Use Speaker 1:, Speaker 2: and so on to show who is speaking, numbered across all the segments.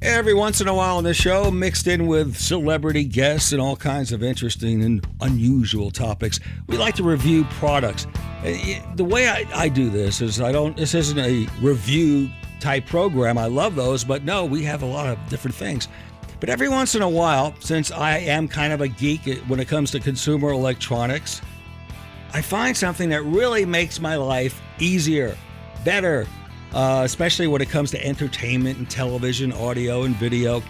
Speaker 1: Every once in a while on the show, mixed in with celebrity guests and all kinds of interesting and unusual topics, we like to review products. The way I do this is this isn't a review type program. I love those, but no, we have a lot of different things. But every once in a while, since I am kind of a geek when it comes to consumer electronics, I find something that really makes my life easier, better, especially when it comes to entertainment and television, audio and video.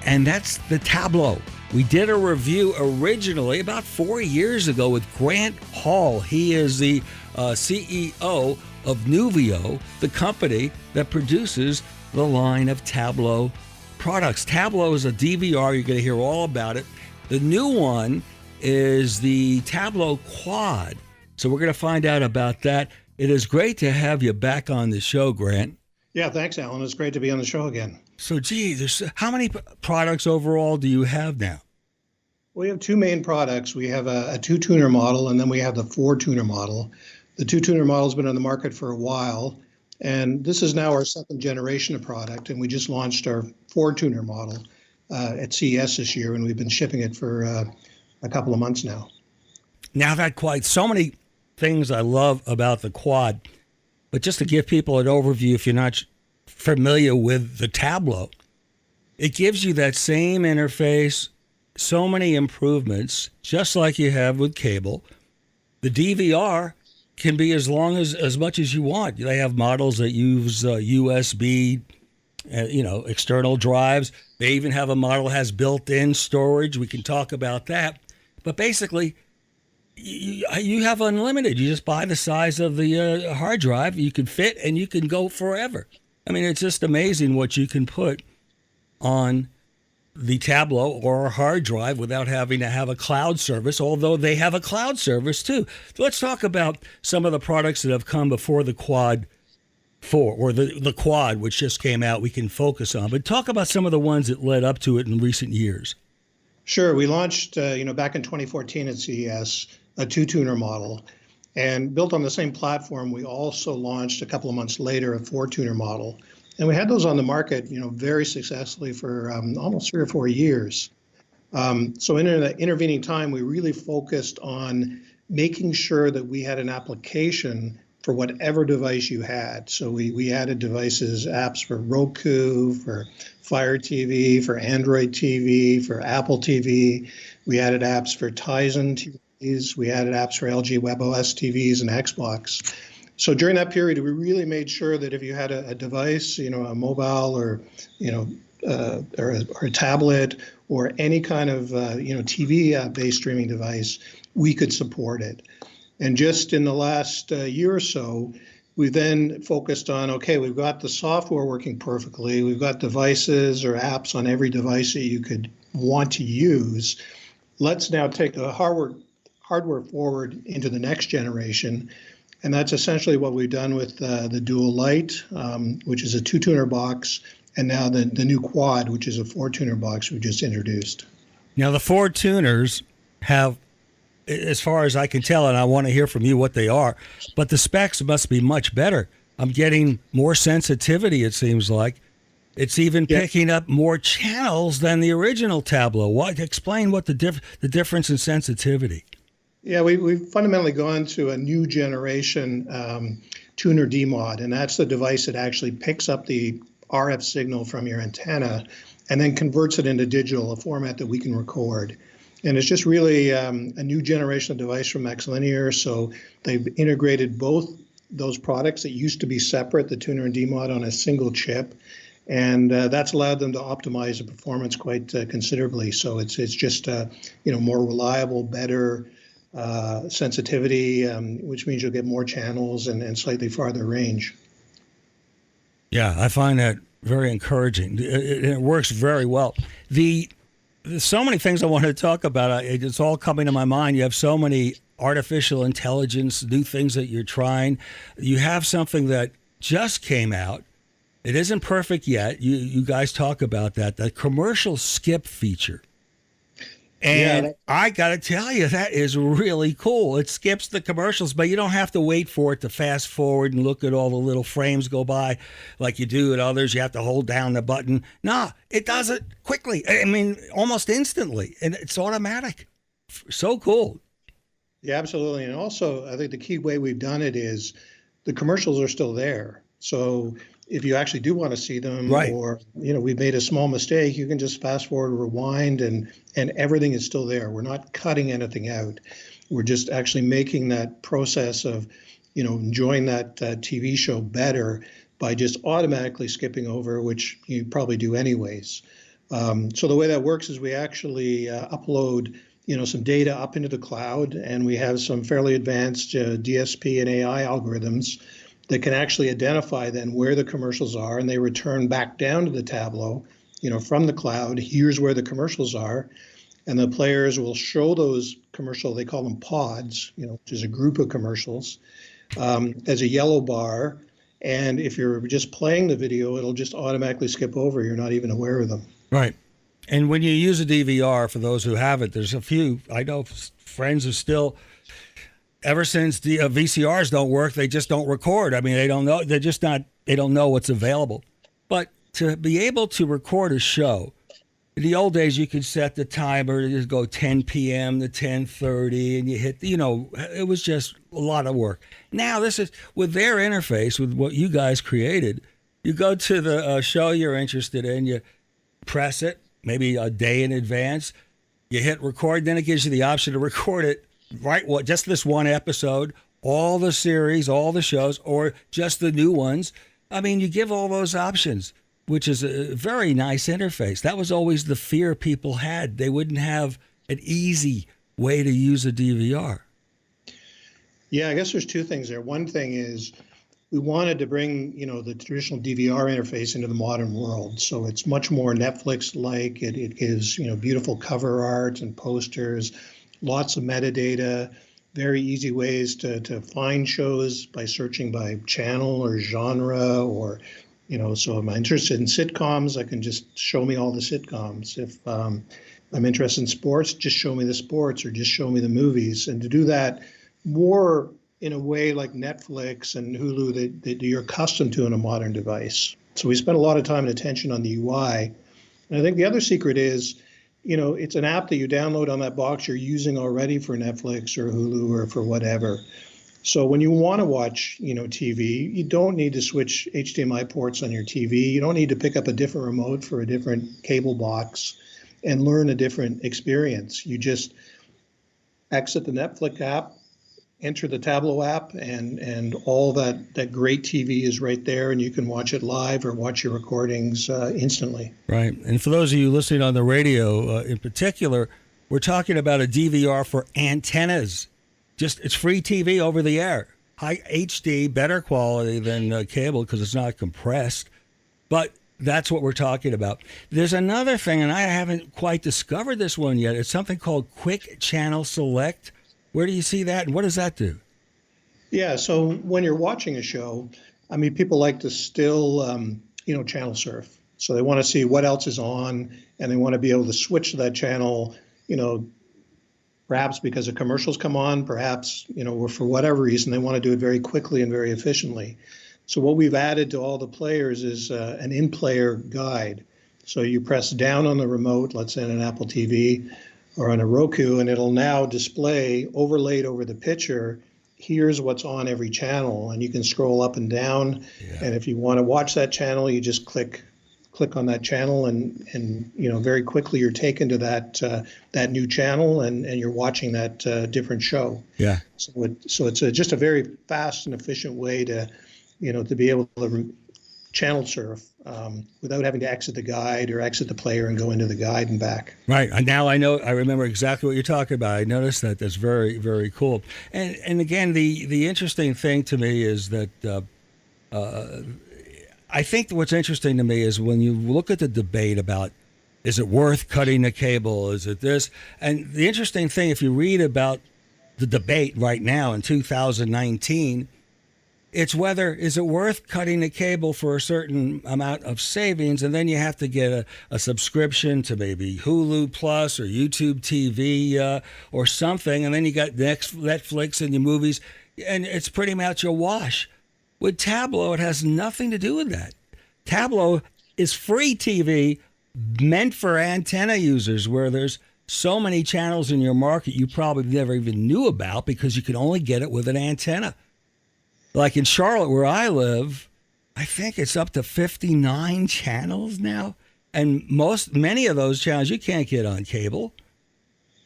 Speaker 1: And that's the Tablo. We did a review originally about 4 years ago with Grant Hall. He is the CEO of Nuvio, the company that produces the line of Tablo products. Tablo is a DVR. You're going to hear all about it. The new one is the Tablo Quad. So we're going to find out about that. It is great to have you back on the show, Grant.
Speaker 2: Yeah, thanks, Alan. It's great to be on the show again.
Speaker 1: So, how many products overall do you have now?
Speaker 2: We have two main products. We have a two-tuner model, and then we have the four-tuner model. The two-tuner model has been on the market for a while, and this is now our second generation of product, and we just launched our four-tuner model at CES this year, and we've been shipping it for a couple of months now.
Speaker 1: Now, that quite so many things I love about the Quad, but just to give people an overview, if you're not familiar with the Tablo, it gives you that same interface, so many improvements, just like you have with cable. The DVR can be as long as much as you want. They have models that use USB, external drives. They even have a model that has built-in storage. We can talk about that. But basically, you have unlimited. You just buy the size of the hard drive. You can fit and you can go forever. I mean, it's just amazing what you can put on the Tablo or a hard drive without having to have a cloud service, although they have a cloud service too. So let's talk about some of the products that have come before the Quad 4 or the Quad, which just came out, we can focus on. But talk about some of the ones that led up to it in recent years.
Speaker 2: Sure. We launched, back in 2014 at CES, a two-tuner model. And built on the same platform, we also launched a couple of months later a four-tuner model. And we had those on the market, very successfully for almost 3 or 4 years. So in the intervening time, we really focused on making sure that we had an application for whatever device you had. So we added apps for Roku, for Fire TV, for Android TV, for Apple TV. We added apps for Tizen TVs. We added apps for LG WebOS TVs and Xbox. So during that period, we really made sure that if you had a device, a mobile or a tablet or any kind of TV-based streaming device, we could support it. And just in the last year or so, we then focused on, okay, we've got the software working perfectly. We've got devices or apps on every device that you could want to use. Let's now take the hardware forward into the next generation. And that's essentially what we've done with the Dual Lite, which is a two-tuner box, and now the new Quad, which is a four-tuner box we just introduced.
Speaker 1: Now, the four tuners have, as far as I can tell, and I want to hear from you what they are, but the specs must be much better. I'm getting more sensitivity, it seems like. It's even picking up more channels than the original Tablo. Explain what the difference in sensitivity.
Speaker 2: Yeah, we've fundamentally gone to a new generation tuner DMOD, and that's the device that actually picks up the RF signal from your antenna and then converts it into digital, a format that we can record. And it's just really a new generation of device from MaxLinear. So they've integrated both those products that used to be separate, the tuner and DMOD, on a single chip. And that's allowed them to optimize the performance quite considerably. So it's just more reliable, better sensitivity, which means you'll get more channels and slightly farther range.
Speaker 1: Yeah, I find that very encouraging. It works very well. There's so many things I wanted to talk about. It's all coming to my mind. You have so many artificial intelligence, new things that you're trying. You have something that just came out. It isn't perfect yet. You guys talk about that commercial skip feature. And
Speaker 2: Yeah,
Speaker 1: I got to tell you, that is really cool. It skips the commercials, but you don't have to wait for it to fast forward and look at all the little frames go by like you do at others. You have to hold down the button. No, it does it quickly. I mean, almost instantly. And it's automatic. So cool.
Speaker 2: yeah, absolutely. And also, I think the key way we've done it is the commercials are still there. So if you actually do want to see them,
Speaker 1: Right.
Speaker 2: or we've made a small mistake, you can just fast forward, rewind, and everything is still there. We're not cutting anything out. We're just actually making that process of enjoying that TV show better by just automatically skipping over, which you probably do anyways. So the way that works is we actually upload some data up into the cloud, and we have some fairly advanced DSP and AI algorithms that can actually identify then where the commercials are, and they return back down to the Tablo, from the cloud. Here's where the commercials are, and the players will show those commercial. They call them pods, which is a group of commercials, as a yellow bar. And if you're just playing the video, it'll just automatically skip over. You're not even aware of them.
Speaker 1: Right. And when you use a DVR, for those who have it, there's a few, I know friends who still, ever since the VCRs don't work, they just don't record. I mean, they don't know, they don't know what's available. But to be able to record a show, in the old days, you could set the timer to just go 10 p.m. to 10:30, and you hit, it was just a lot of work. Now, this is, with their interface, with what you guys created, you go to the show you're interested in, you press it, maybe a day in advance, you hit record, then it gives you the option to record it, just this one episode, all the series, all the shows, or just the new ones. I mean, you give all those options, which is a very nice interface. That was always the fear people had. They wouldn't have an easy way to use a DVR.
Speaker 2: Yeah, I guess there's two things there. One thing is we wanted to bring, the traditional DVR interface into the modern world. So it's much more Netflix-like. It gives, beautiful cover art and posters, lots of metadata, very easy ways to find shows by searching by channel or genre, or, so if I'm interested in sitcoms, I can just show me all the sitcoms. If I'm interested in sports, just show me the sports, or just show me the movies. And to do that more in a way like Netflix and Hulu that you're accustomed to in a modern device. So we spent a lot of time and attention on the UI. And I think the other secret is, it's an app that you download on that box you're using already for Netflix or Hulu or for whatever. So when you want to watch, TV, you don't need to switch HDMI ports on your TV. You don't need to pick up a different remote for a different cable box and learn a different experience. You just exit the Netflix app, enter the Tablo app, and all that great TV is right there, and you can watch it live or watch your recordings instantly.
Speaker 1: Right. And for those of you listening on the radio in particular, we're talking about a DVR for antennas. It's free TV over the air. High HD, better quality than cable because it's not compressed. But that's what we're talking about. There's another thing, and I haven't quite discovered this one yet. It's something called Quick Channel Select. Where do you see that, and what does that do?
Speaker 2: Yeah, so when you're watching a show, I mean, people like to still, channel surf. So they want to see what else is on, and they want to be able to switch to that channel, perhaps because the commercials come on, perhaps, or for whatever reason, they want to do it very quickly and very efficiently. So what we've added to all the players is an in-player guide. So you press down on the remote, let's say on an Apple TV, or on a Roku, and it'll now display, overlaid over the picture, here's what's on every channel, and you can scroll up and down. Yeah. And if you want to watch that channel, you just click on that channel, and very quickly you're taken to that new channel, and you're watching that different show.
Speaker 1: Yeah.
Speaker 2: So it's just a very fast and efficient way to be able to channel surf without having to exit the guide or exit the player and go into the guide and back.
Speaker 1: Right. And now I remember exactly what you're talking about. I noticed that. That's very, very cool. And again, the interesting thing to me is that I think what's interesting to me is when you look at the debate about, is it worth cutting the cable? Is it this? And the interesting thing, if you read about the debate right now in 2019, It's whether is it worth cutting the cable for a certain amount of savings, and then you have to get a subscription to maybe Hulu Plus or YouTube TV or something, and then you got Netflix and your movies, and it's pretty much a wash. With Tablo, it has nothing to do with that. Tablo is free TV meant for antenna users, where there's so many channels in your market you probably never even knew about because you can only get it with an antenna. Like in Charlotte, where I live, I think it's up to 59 channels now. And many of those channels you can't get on cable.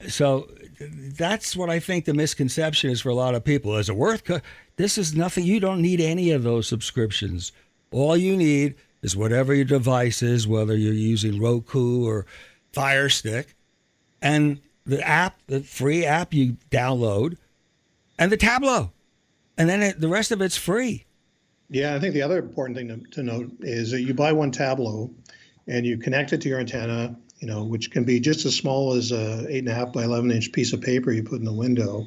Speaker 1: So that's what I think the misconception is for a lot of people. Is it worth? This is nothing. You don't need any of those subscriptions. All you need is whatever your device is, whether you're using Roku or Fire Stick, and the free app you download, and the Tablo. And then the rest of it's free.
Speaker 2: Yeah, I think the other important thing to note is that you buy one Tablo and you connect it to your antenna, which can be just as small as a 8.5 by 11-inch piece of paper you put in the window.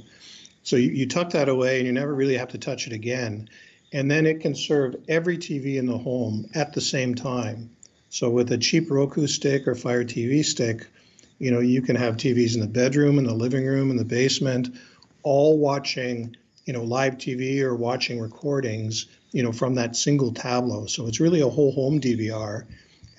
Speaker 2: So you tuck that away and you never really have to touch it again. And then it can serve every TV in the home at the same time. So with a cheap Roku stick or Fire TV stick, you can have TVs in the bedroom, in the living room, in the basement, all watching live TV or watching recordings, from that single Tablo. So it's really a whole home DVR.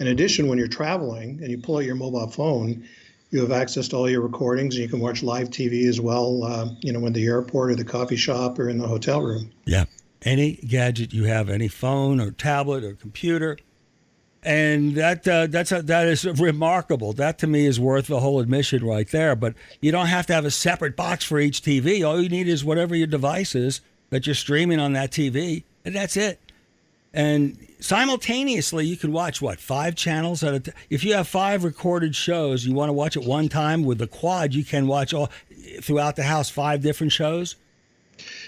Speaker 2: In addition, when you're traveling and you pull out your mobile phone, you have access to all your recordings, and you can watch live TV as well, in the airport or the coffee shop or in the hotel room.
Speaker 1: Yeah. Any gadget you have, any phone or tablet or computer. And that is remarkable. That to me is worth the whole admission right there. But you don't have to have a separate box for each TV. All you need is whatever your device is that you're streaming on that TV, and that's it. And simultaneously, you can watch 5 channels at a time. If you have 5 recorded shows, you want to watch at one time with the quad, you can watch all throughout the house 5 different shows.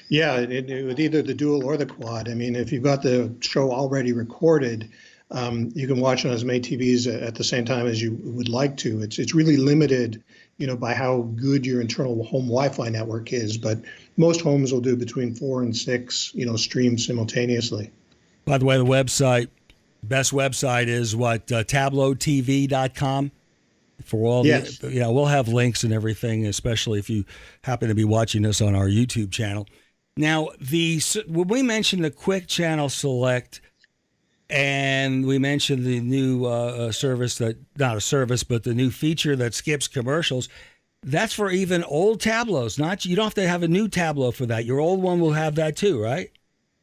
Speaker 2: Yeah, with either the dual or the quad. I mean, if you've got the show already recorded, you can watch on as many TVs at the same time as you would like to. It's really limited, by how good your internal home Wi-Fi network is. But most homes will do between 4 and 6, streams simultaneously.
Speaker 1: By the way, the best website is tablotv.com. For all
Speaker 2: yes.
Speaker 1: We'll have links and everything, especially if you happen to be watching this on our YouTube channel. Now, when we mentioned the Quick Channel Select, and we mentioned the new service not a service, but the new feature that skips commercials, that's for even old Tablos. You don't have to have a new Tablo for that. Your old one will have that too, right?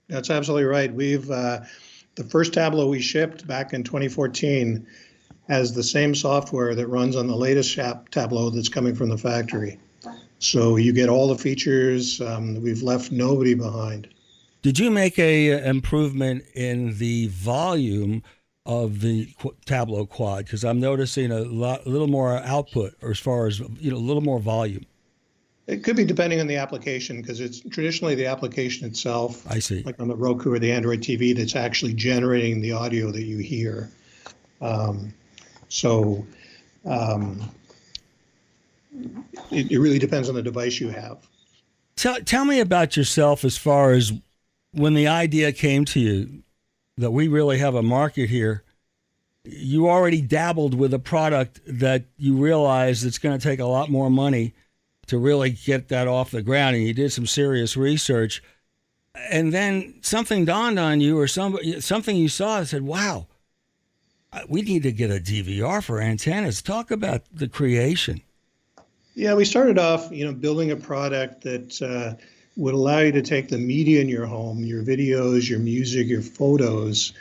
Speaker 2: That's absolutely right. We've the first Tablo we shipped back in 2014 has the same software that runs on the latest Tablo that's coming from the factory. So you get all the features. We've left nobody behind.
Speaker 1: Did you make a improvement in the volume of the Tablo Quad? Because I'm noticing a little more output, or as far as a little more volume.
Speaker 2: It could be depending on the application, because it's traditionally the application itself.
Speaker 1: I see.
Speaker 2: Like on the Roku or the Android TV, that's actually generating the audio that you hear. It really depends on the device you have.
Speaker 1: Tell me about yourself as far as when the idea came to you that we really have a market here. You already dabbled with a product that you realized it's going to take a lot more money to really get that off the ground, and you did some serious research. And then something dawned on you, or something you saw and said, wow, we need to get a DVR for antennas. Talk about the creation.
Speaker 2: Yeah, we started off, building a product that would allow you to take the media in your home, your videos, your music, your photos,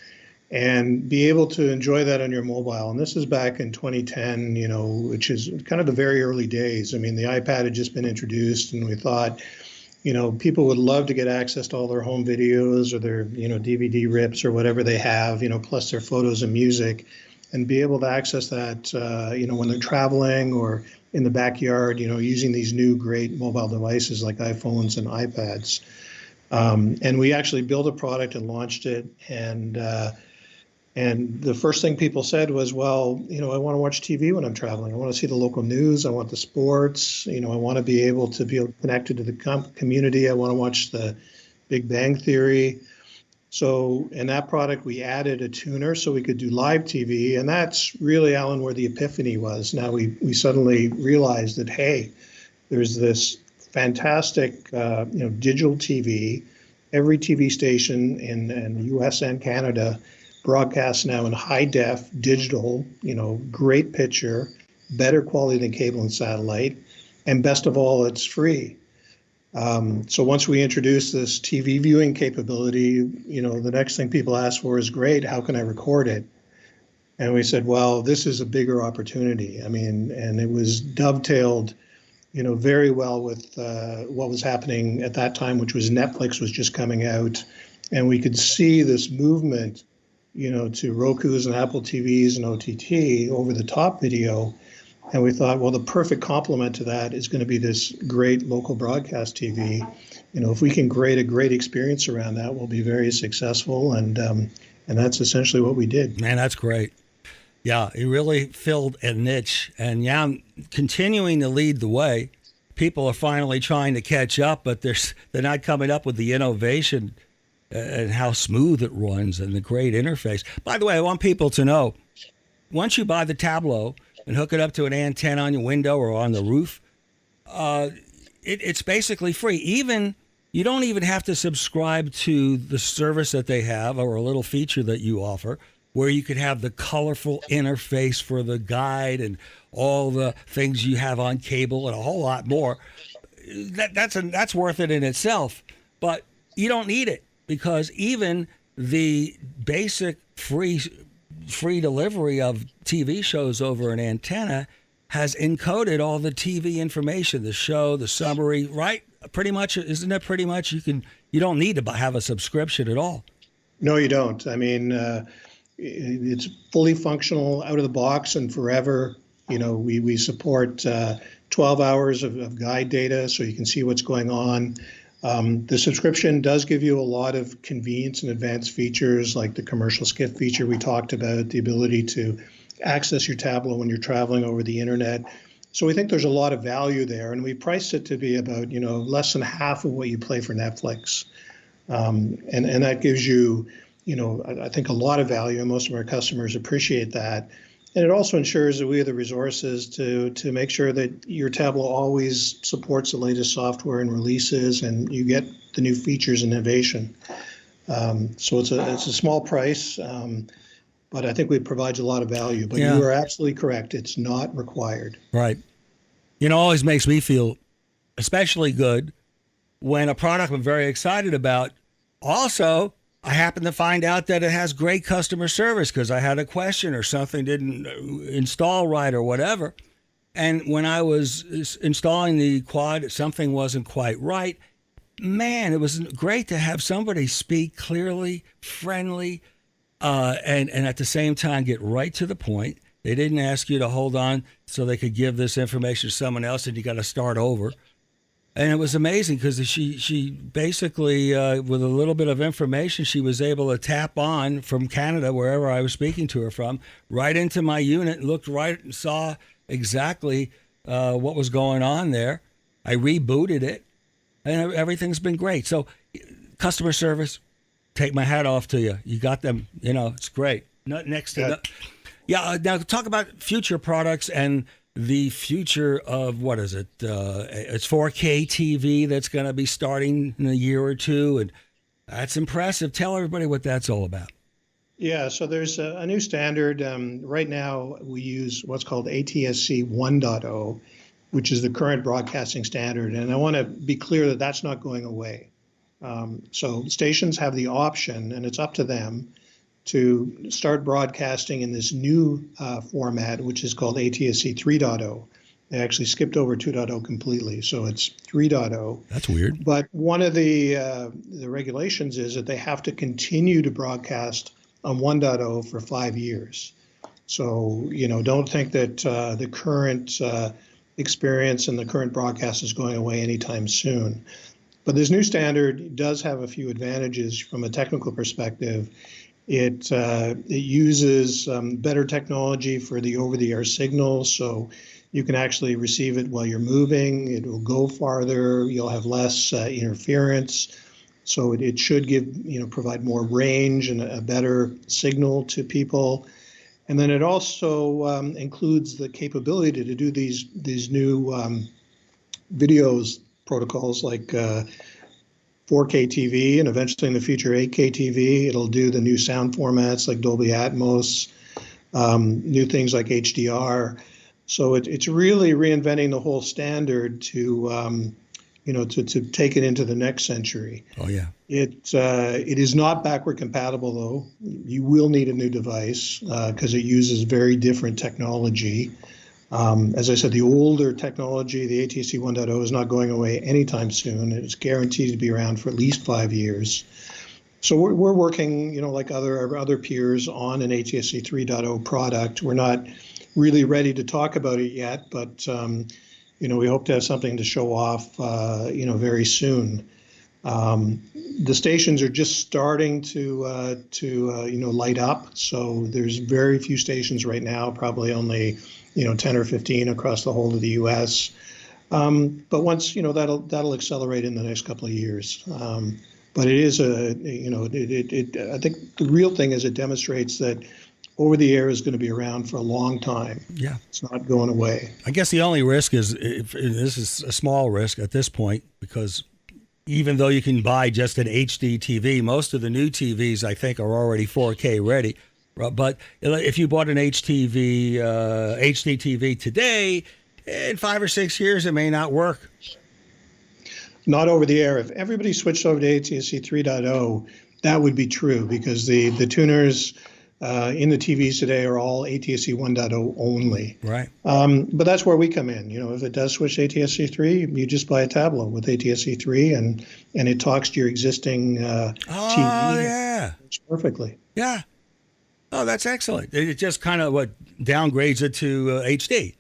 Speaker 2: and be able to enjoy that on your mobile. And this is back in 2010, which is kind of the very early days. I mean, the iPad had just been introduced, and we thought, people would love to get access to all their home videos or their, DVD rips or whatever they have, plus their photos and music, and be able to access that, when they're traveling or in the backyard, using these new great mobile devices like iPhones and iPads. And we actually built a product and launched it. And the first thing people said was, well, I want to watch TV when I'm traveling. I want to see the local news. I want the sports. I want to be able to be connected to the community. I want to watch the Big Bang Theory. So in that product, we added a tuner so we could do live TV. And that's really, Alan, where the epiphany was. Now we suddenly realized that, hey, there's this fantastic digital TV. Every TV station in the US and Canada broadcasts now in high def, digital, great picture, better quality than cable and satellite. And best of all, it's free. So once we introduce this TV viewing capability, the next thing people ask for is, great, how can I record it? And we said, well, this is a bigger opportunity. I mean, and it was dovetailed, very well with what was happening at that time, which was Netflix was just coming out. And we could see this movement, to Roku's and Apple TVs and OTT, over the top video. And we thought, well, the perfect complement to that is going to be this great local broadcast TV. If we can create a great experience around that, we'll be very successful. And that's essentially what we did.
Speaker 1: Man, that's great. Yeah, it really filled a niche. And yeah, continuing to lead the way. People are finally trying to catch up, but they're not coming up with the innovation and how smooth it runs and the great interface. By the way, I want people to know, once you buy the Tablo and hook it up to an antenna on your window or on the roof, it's basically free. You don't even have to subscribe to the service that they have or a little feature that you offer where you could have the colorful interface for the guide and all the things you have on cable and a whole lot more. That's worth it in itself. But you don't need it because even the basic free delivery of TV shows over an antenna has encoded all the TV information, the show, the summary, right? Pretty much, isn't it pretty much? You don't need to have a subscription at all.
Speaker 2: No, you don't. I mean, it's fully functional out of the box and forever. We support 12 hours of guide data so you can see what's going on. The subscription does give you a lot of convenience and advanced features like the commercial skip feature we talked about, the ability to access your Tablo when you're traveling over the internet. So we think there's a lot of value there, and we priced it to be about less than half of what you pay for Netflix, and that gives you I think a lot of value, and most of our customers appreciate that. And it also ensures that we have the resources to make sure that your Tablo always supports the latest software and releases, and you get the new features and innovation. So it's a small price, but I think it provides a lot of value. But you are absolutely correct; it's not required.
Speaker 1: Right. Always makes me feel especially good when a product I'm very excited about. Also, I happen to find out that it has great customer service because I had a question or something didn't install right or whatever. And when I was installing the quad, something wasn't quite right. Man, it was great to have somebody speak clearly, friendly, and at the same time get right to the point. They didn't ask you to hold on so they could give this information to someone else and you got to start over. And it was amazing because she basically, with a little bit of information, she was able to tap on from Canada, wherever I was speaking to her from, right into my unit, looked right and saw exactly what was going on there. I rebooted it, and everything's been great. So customer service, take my hat off to you. You got them, it's great. Next to now talk about future products and the future of, what is it? It's 4K TV that's going to be starting in a year or two, and that's impressive. Tell everybody what that's all about.
Speaker 2: Yeah, so there's a new standard. Right now, we use what's called ATSC 1.0, which is the current broadcasting standard. And I want to be clear that that's not going away. So stations have the option, and it's up to them, to start broadcasting in this new format, which is called ATSC 3.0. They actually skipped over 2.0 completely, so it's 3.0.
Speaker 1: That's weird.
Speaker 2: But one of the regulations is that they have to continue to broadcast on 1.0 for 5 years. So, don't think that the current experience and the current broadcast is going away anytime soon. But this new standard does have a few advantages from a technical perspective. It uses better technology for the over-the-air signal, so you can actually receive it while you're moving. It will go farther. You'll have less interference. So it should provide more range and a better signal to people. And then it also includes the capability to do these new videos protocols like 4K TV, and eventually in the future 8K TV. It'll do the new sound formats like Dolby Atmos, new things like HDR. So it's really reinventing the whole standard to take it into the next century.
Speaker 1: Oh yeah.
Speaker 2: It is not backward compatible though. You will need a new device because it uses very different technology. As I said, the older technology, the ATSC 1.0, is not going away anytime soon. It's guaranteed to be around for at least 5 years. So we're working, like other peers, on an ATSC 3.0 product. We're not really ready to talk about it yet, but we hope to have something to show off, very soon. The stations are just starting to light up. So there's very few stations right now, probably only 10 or 15 across the whole of the U.S. But once that'll accelerate in the next couple of years. But it is I think the real thing is it demonstrates that over the air is going to be around for a long time.
Speaker 1: Yeah,
Speaker 2: it's not going away.
Speaker 1: I guess the only risk is this is a small risk at this point, because even though you can buy just an HD TV, most of the new TVs I think are already 4K ready. But if you bought an HD TV today, in 5 or 6 years, it may not work.
Speaker 2: Not over the air. If everybody switched over to ATSC 3.0, that would be true, because the tuners in the TVs today are all ATSC 1.0 only.
Speaker 1: Right.
Speaker 2: But that's where we come in. If it does switch to ATSC 3, you just buy a Tablo with ATSC 3, and it talks to your existing TV.
Speaker 1: Oh, yeah.
Speaker 2: Works perfectly.
Speaker 1: Yeah. Oh, that's excellent. It just kind of downgrades it to HD.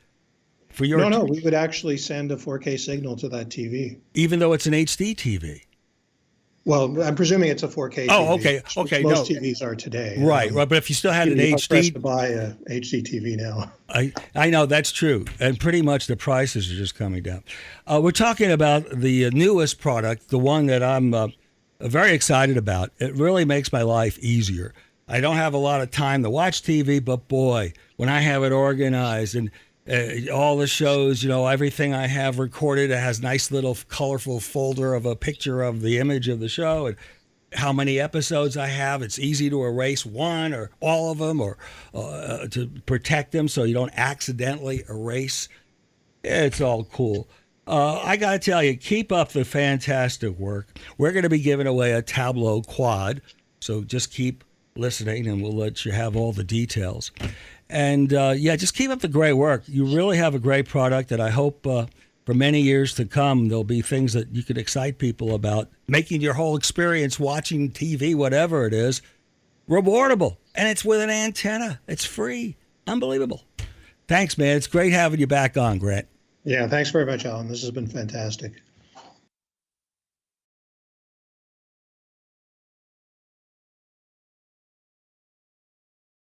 Speaker 1: For your
Speaker 2: No, we would actually send a 4K signal to that TV.
Speaker 1: Even though it's an HD TV?
Speaker 2: Well, I'm presuming it's a 4K TV.
Speaker 1: Oh, okay.
Speaker 2: Most TVs are today.
Speaker 1: Right. But if you still had an HD...
Speaker 2: to buy a HD TV now.
Speaker 1: I know, that's true. And pretty much the prices are just coming down. We're talking about the newest product, the one that I'm very excited about. It really makes my life easier. I don't have a lot of time to watch TV, but boy, when I have it organized and all the shows, everything I have recorded, it has nice little colorful folder of a picture of the image of the show and how many episodes I have. It's easy to erase one or all of them, or to protect them so you don't accidentally erase. It's all cool. I got to tell you, keep up the fantastic work. We're going to be giving away a Tablo Quad, so just keep listening and we'll let you have all the details. And just keep up the great work. You really have a great product, and I hope for many years to come there'll be things that you could excite people about, making your whole experience watching TV, whatever it is, rewardable. And it's with an antenna. It's free. Unbelievable. Thanks, man. It's great having you back on, Grant.
Speaker 2: Yeah, thanks very much, Alan. This has been fantastic.